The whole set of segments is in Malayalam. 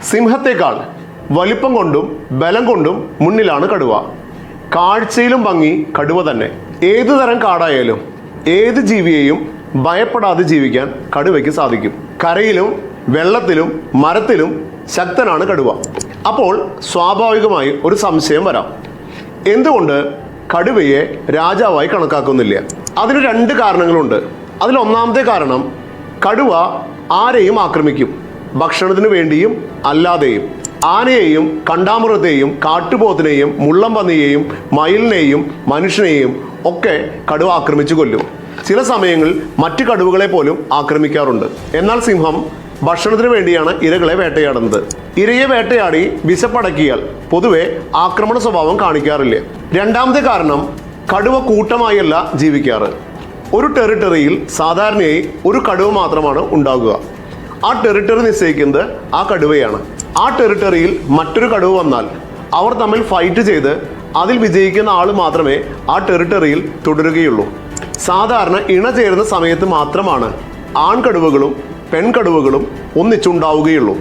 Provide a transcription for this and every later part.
സിംഹത്തേക്കാൾ വലിപ്പം കൊണ്ടും ബലം കൊണ്ടും മുന്നിലാണ് കടുവ. കാഴ്ചയിലും ഭംഗി കടുവ തന്നെ. ഏതു തരം കാടായാലും ഏത് ജീവിയെയും ഭയപ്പെടാതെ ജീവിക്കാൻ കടുവയ്ക്ക് സാധിക്കും. കരയിലും വെള്ളത്തിലും മരത്തിലും ശക്തനാണ് കടുവ. അപ്പോൾ സ്വാഭാവികമായി ഒരു സംശയം വരാം, എന്തുകൊണ്ട് കടുവയെ രാജാവായി കണക്കാക്കുന്നില്ല? അതിന് രണ്ട് കാരണങ്ങളുണ്ട്. അതിലൊന്നാമത്തെ കാരണം, കടുവ ആരെയും ആക്രമിക്കും, ഭക്ഷണത്തിന് വേണ്ടിയും അല്ലാതെയും. ആനയെയും കണ്ടാമൃഗത്തെയും കാട്ടുപോത്തിനെയും മുള്ളംപന്നിയെയും മയിലിനെയും മനുഷ്യനെയും ഒക്കെ കടുവ ആക്രമിച്ചു കൊല്ലും. ചില സമയങ്ങളിൽ മറ്റു കടുവകളെ പോലും ആക്രമിക്കാറുണ്ട്. എന്നാൽ സിംഹം ഭക്ഷണത്തിന് വേണ്ടിയാണ് ഇരകളെ വേട്ടയാടുന്നത്. ഇരയെ വേട്ടയാടി വിശപ്പടക്കിയാൽ പൊതുവെ ആക്രമണ സ്വഭാവം കാണിക്കാറില്ല. രണ്ടാമത്തെ കാരണം, കടുവ കൂട്ടമായല്ല ജീവിക്കാറ്. ഒരു ടെറിട്ടറിയിൽ സാധാരണയായി ഒരു കടുവ മാത്രമാണ് ഉണ്ടാകുക. ആ ടെറിട്ടറി നിശ്ചയിക്കുന്നത് ആ കടുവയാണ്. ആ ടെറിട്ടറിയിൽ മറ്റൊരു കടുവ വന്നാൽ അവർ തമ്മിൽ ഫൈറ്റ് ചെയ്ത് അതിൽ വിജയിക്കുന്ന ആൾ മാത്രമേ ആ ടെറിട്ടറിയിൽ തുടരുകയുള്ളൂ. സാധാരണ ഇണ ചേരുന്ന സമയത്ത് മാത്രമാണ് ആൺകടുവകളും പെൺകടുവകളും ഒന്നിച്ചുണ്ടാവുകയുള്ളൂ.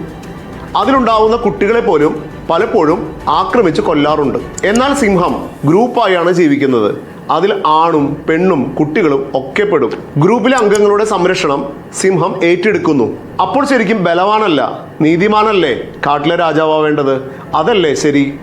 അതിലുണ്ടാവുന്ന കുട്ടികളെ പോലും പലപ്പോഴും ആക്രമിച്ച് കൊല്ലാറുണ്ട്. എന്നാൽ സിംഹം ഗ്രൂപ്പായാണ് ജീവിക്കുന്നത്. അതിൽ ആണും പെണ്ണും കുട്ടികളും ഒക്കെ പെടും. ഗ്രൂപ്പിലെ അംഗങ്ങളുടെ സംരക്ഷണം സിംഹം ഏറ്റെടുക്കുന്നു. അപ്പോൾ ശരിക്കും ബലവാനല്ല, നീതിമാനല്ലേ കാട്ടിലെ രാജാവേണ്ടത്? അതല്ലേ ശരി?